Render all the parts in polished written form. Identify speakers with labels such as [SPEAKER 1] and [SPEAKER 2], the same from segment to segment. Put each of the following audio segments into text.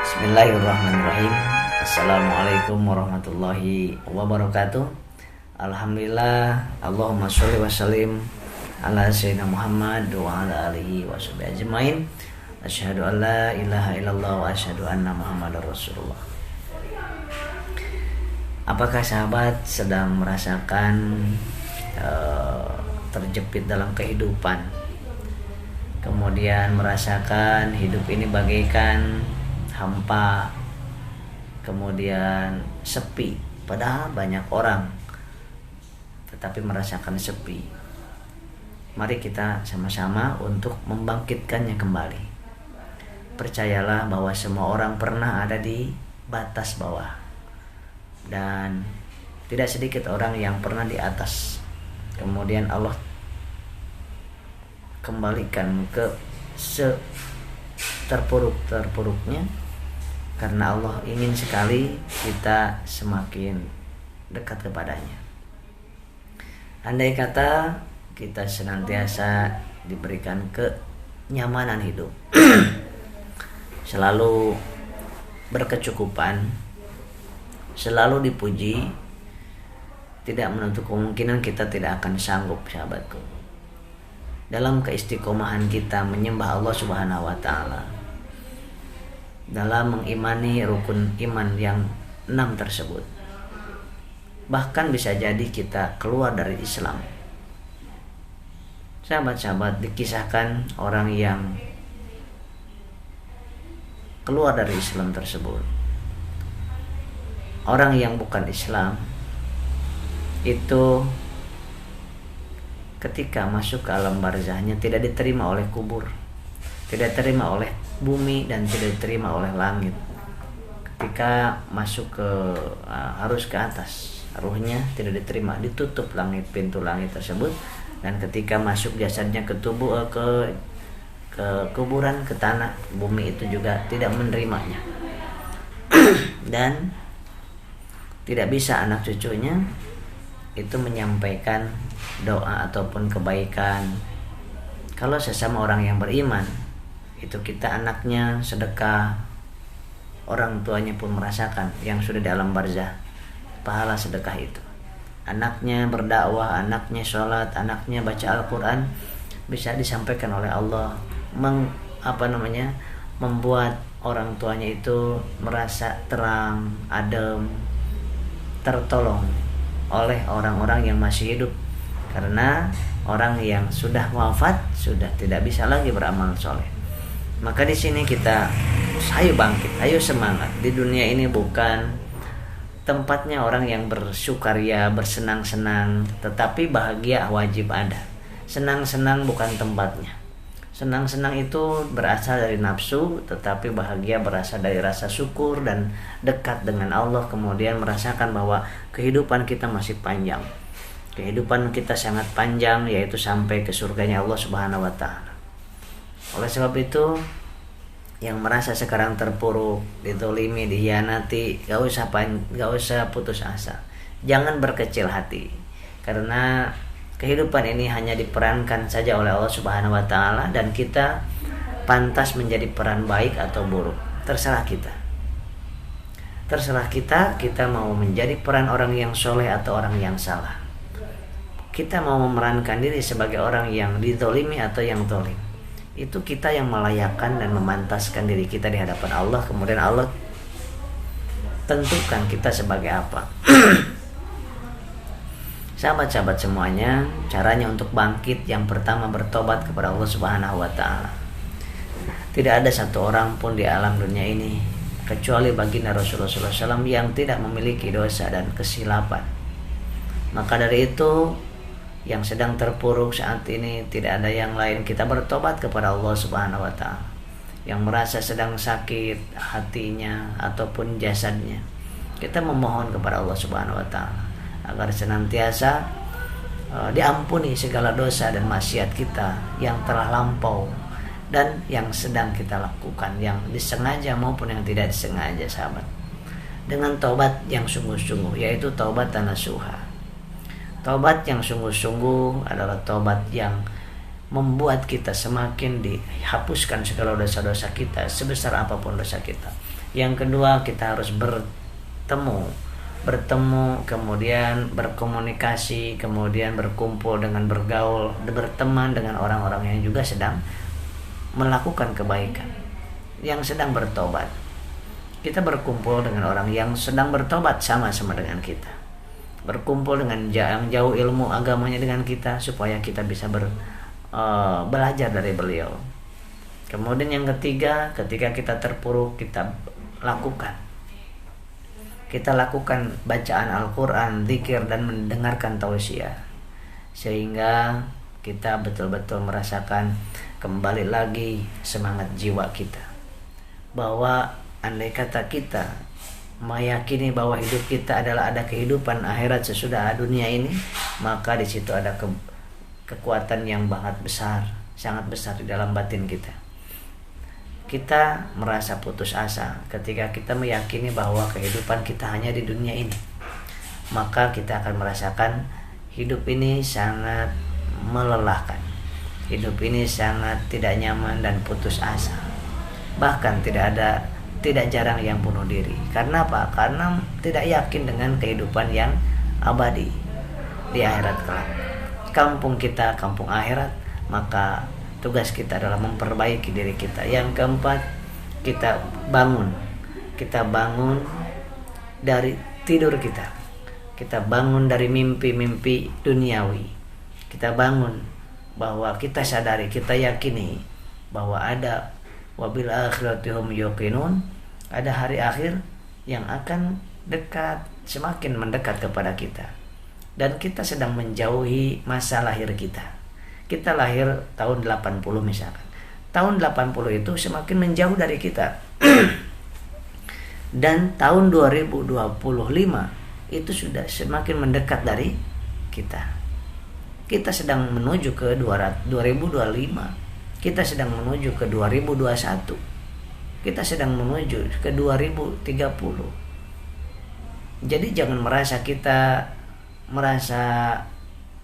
[SPEAKER 1] Bismillahirrahmanirrahim. Assalamualaikum warahmatullahi wabarakatuh. Alhamdulillah, Allahumma sholli wa sallim ala sayyidina Muhammad wa ala alihi wa sahbihi ajmain. Asyhadu an la ilaha illallah wa asyhadu anna Muhammadar Rasulullah. Apakah sahabat sedang merasakan terjepit dalam kehidupan, kemudian merasakan hidup ini bagaikan hampa, kemudian sepi, padahal banyak orang tetapi merasakan sepi? Mari kita sama-sama untuk membangkitkannya kembali. Percayalah bahwa semua orang pernah ada di batas bawah, dan tidak sedikit orang yang pernah di atas. Kemudian Allah kembalikan ke terpuruk-terpuruknya, karena Allah ingin sekali kita semakin dekat kepadanya. Andai kata kita senantiasa diberikan kenyamanan hidup, selalu berkecukupan, selalu dipuji, tidak menutup kemungkinan kita tidak akan sanggup, sahabatku, dalam keistiqomahan kita menyembah Allah Subhanahu wa Ta'ala, dalam mengimani rukun iman yang 6 tersebut. Bahkan bisa jadi kita keluar dari Islam. Sahabat-sahabat, dikisahkan orang yang keluar dari Islam tersebut, orang yang bukan Islam itu ketika masuk ke alam barzahnya tidak diterima oleh kubur, tidak diterima oleh bumi, dan tidak diterima oleh langit. Ketika masuk ke harus ke atas, ruhnya tidak diterima, ditutup langit, pintu langit tersebut. Dan ketika masuk jasadnya ke tubuh, ke kuburan, ke tanah, bumi itu juga tidak menerimanya. Dan tidak bisa anak cucunya itu menyampaikan doa ataupun kebaikan. Kalau sesama orang yang beriman, itu kita anaknya sedekah, orang tuanya pun merasakan yang sudah di alam barzah pahala sedekah itu. Anaknya berdakwah, anaknya sholat, anaknya baca Al-Quran, bisa disampaikan oleh Allah, membuat orang tuanya itu merasa terang, adem, tertolong oleh orang-orang yang masih hidup. Karena orang yang sudah wafat sudah tidak bisa lagi beramal soleh. Maka di sini kita ayo bangkit, ayo semangat. Di dunia ini bukan tempatnya orang yang bersukaria, bersenang-senang, tetapi bahagia wajib ada. Senang-senang bukan tempatnya. Senang-senang itu berasal dari nafsu, tetapi bahagia berasal dari rasa syukur dan dekat dengan Allah. Kemudian merasakan bahwa kehidupan kita masih panjang. Kehidupan kita sangat panjang, yaitu sampai ke surganya Allah Subhanahu wa Ta'ala. Oleh sebab itu, yang merasa sekarang terpuruk, ditolimi, dihianati, gak usah putus asa, jangan berkecil hati, karena kehidupan ini hanya diperankan saja oleh Allah Subhanahu wa Ta'ala, dan kita pantas menjadi peran baik atau buruk, terserah kita. Terserah kita mau menjadi peran orang yang soleh atau orang yang salah. Kita mau memerankan diri sebagai orang yang ditolimi atau yang tolim. Itu kita yang melayakkan dan memantaskan diri kita di hadapan Allah. Kemudian Allah tentukan kita sebagai apa. Sahabat-sahabat semuanya, caranya untuk bangkit yang pertama bertobat kepada Allah Subhanahu wa Ta'ala. Tidak ada satu orang pun di alam dunia ini kecuali baginda Rasulullah SAW yang tidak memiliki dosa dan kesilapan. Maka dari itu, yang sedang terpuruk saat ini tidak ada yang lain, kita bertobat kepada Allah Subhanahu wa Ta'ala. Yang merasa sedang sakit hatinya ataupun jasadnya, kita memohon kepada Allah Subhanahu wa Ta'ala agar senantiasa diampuni segala dosa dan maksiat kita yang telah lampau dan yang sedang kita lakukan, yang disengaja maupun yang tidak disengaja, sahabat. Dengan taubat yang sungguh-sungguh, yaitu taubat nasuha. Taubat yang sungguh-sungguh adalah taubat yang membuat kita semakin dihapuskan segala dosa-dosa kita, sebesar apapun dosa kita. Yang kedua, kita harus bertemu, kemudian berkomunikasi, kemudian berkumpul dengan bergaul, berteman dengan orang-orang yang juga sedang melakukan kebaikan, yang sedang bertobat. Kita berkumpul dengan orang yang sedang bertobat sama-sama dengan kita. Berkumpul dengan yang jauh ilmu agamanya dengan kita, supaya kita bisa belajar dari beliau. Kemudian yang ketiga, ketika kita terpuruk, kita lakukan bacaan Al-Quran, zikir, dan mendengarkan tausiah, sehingga kita betul-betul merasakan kembali lagi semangat jiwa kita, bahwa andai kata kita meyakini bahwa hidup kita adalah ada kehidupan akhirat sesudah dunia ini, maka di situ ada kekuatan yang sangat besar di dalam batin kita. Kita merasa putus asa ketika kita meyakini bahwa kehidupan kita hanya di dunia ini, maka kita akan merasakan hidup ini sangat melelahkan, hidup ini sangat tidak nyaman dan putus asa. Bahkan tidak jarang yang bunuh diri. Karena apa? Karena tidak yakin dengan kehidupan yang abadi di akhirat kelak. Kampung kita kampung akhirat, maka tugas kita adalah memperbaiki diri kita. Yang keempat, kita bangun dari tidur kita. Kita bangun dari mimpi-mimpi duniawi. Kita bangun bahwa kita sadari, kita yakini bahwa ada wabil akhirati hum yuqinun, ada hari akhir yang akan semakin mendekat kepada kita. Dan kita sedang menjauhi masa lahir kita. Kita lahir tahun 80 misalkan. Tahun 80 itu semakin menjauh dari kita. Dan tahun 2025 itu sudah semakin mendekat dari kita. Kita sedang menuju ke 2025. Kita sedang menuju ke 2021. Kita sedang menuju ke 2030. Jadi jangan merasa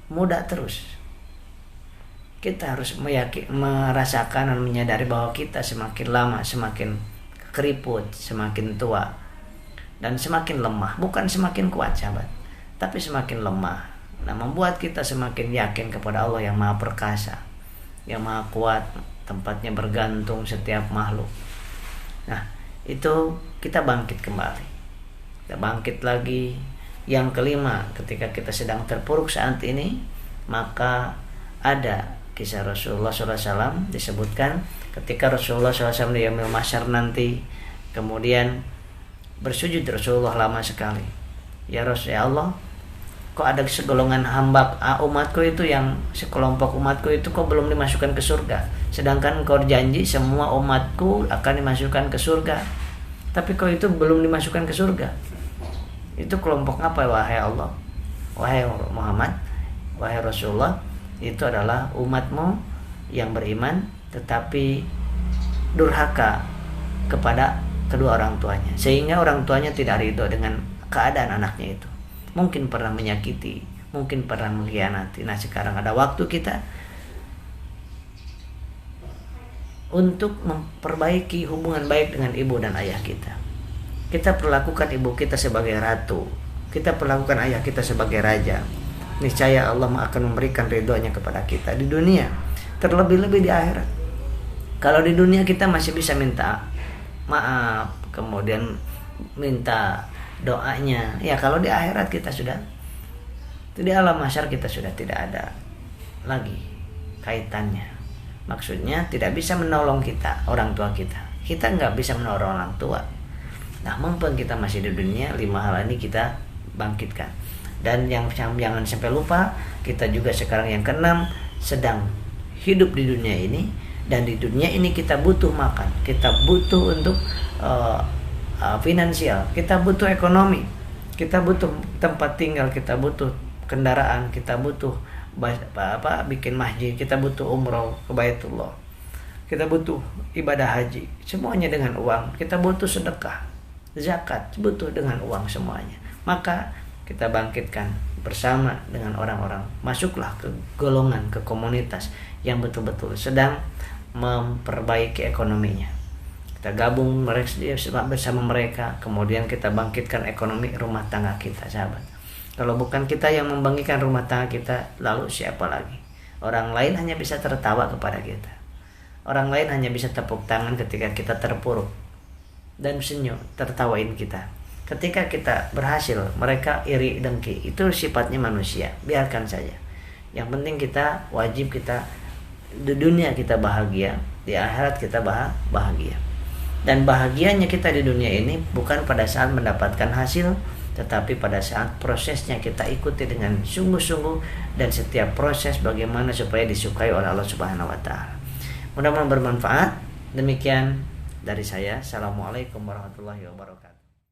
[SPEAKER 1] muda terus. Kita harus merasakan dan menyadari bahwa kita semakin lama semakin keriput, semakin tua, dan semakin lemah. Bukan semakin kuat, sahabat, tapi semakin lemah. Nah, membuat kita semakin yakin kepada Allah yang Maha Perkasa, yang Maha Kuat, tempatnya bergantung setiap makhluk. Nah, itu kita bangkit kembali. Kita bangkit lagi. Yang kelima, ketika kita sedang terpuruk saat ini, maka ada kisah Rasulullah SAW disebutkan ketika Rasulullah SAW di Yaumil Mahsyar nanti, kemudian bersujud Rasulullah lama sekali. Ya Rasulullah, kok ada segolongan hamba umatku itu, yang sekelompok umatku itu kok belum dimasukkan ke surga, sedangkan kau janji semua umatku akan dimasukkan ke surga, tapi kau itu belum dimasukkan ke surga. Itu kelompok apa, wahai Allah, wahai Muhammad, wahai Rasulullah? Itu adalah umatmu yang beriman tetapi durhaka kepada kedua orang tuanya, sehingga orang tuanya tidak ridho dengan keadaan anaknya itu. Mungkin pernah menyakiti, mungkin pernah mengkhianati. Nah, sekarang ada waktu kita untuk memperbaiki hubungan baik dengan ibu dan ayah kita. Kita perlakukan ibu kita sebagai ratu, kita perlakukan ayah kita sebagai raja. Niscaya Allah akan memberikan ridhonya kepada kita di dunia, terlebih-lebih di akhirat. Kalau di dunia kita masih bisa minta maaf, kemudian minta doanya, ya kalau di akhirat kita sudah, di alam mahsyar kita sudah tidak ada lagi kaitannya. Maksudnya tidak bisa menolong kita, orang tua kita. Kita nggak bisa menolong orang tua. Nah, mumpung kita masih di dunia, 5 hal ini kita bangkitkan. Dan yang jangan sampai lupa, kita juga sekarang yang keenam sedang hidup di dunia ini, dan di dunia ini kita butuh makan, kita butuh untuk finansial, kita butuh ekonomi, kita butuh tempat tinggal, kita butuh kendaraan, kita butuh bikin masjid, kita butuh umroh ke Baitullah, kita butuh ibadah haji, semuanya dengan uang. Kita butuh sedekah, zakat, butuh dengan uang semuanya. Maka kita bangkitkan bersama dengan orang-orang, masuklah ke golongan, ke komunitas yang betul-betul sedang memperbaiki ekonominya. kita gabung bersama mereka, kemudian kita bangkitkan ekonomi rumah tangga kita, sahabat. Kalau bukan kita yang membangkitkan rumah tangga kita, lalu siapa lagi? Orang lain hanya bisa tertawa kepada kita. Orang lain hanya bisa tepuk tangan ketika kita terpuruk dan senyum, tertawain kita. Ketika kita berhasil, mereka iri dengki. Itu sifatnya manusia, biarkan saja. Yang penting kita wajib di dunia kita bahagia, di akhirat kita bahagia. Dan bahagianya kita di dunia ini bukan pada saat mendapatkan hasil, tetapi pada saat prosesnya kita ikuti dengan sungguh-sungguh, dan setiap proses bagaimana supaya disukai oleh Allah Subhanahu wa taala. Mudah-mudahan bermanfaat. Demikian dari saya. Assalamualaikum warahmatullahi wabarakatuh.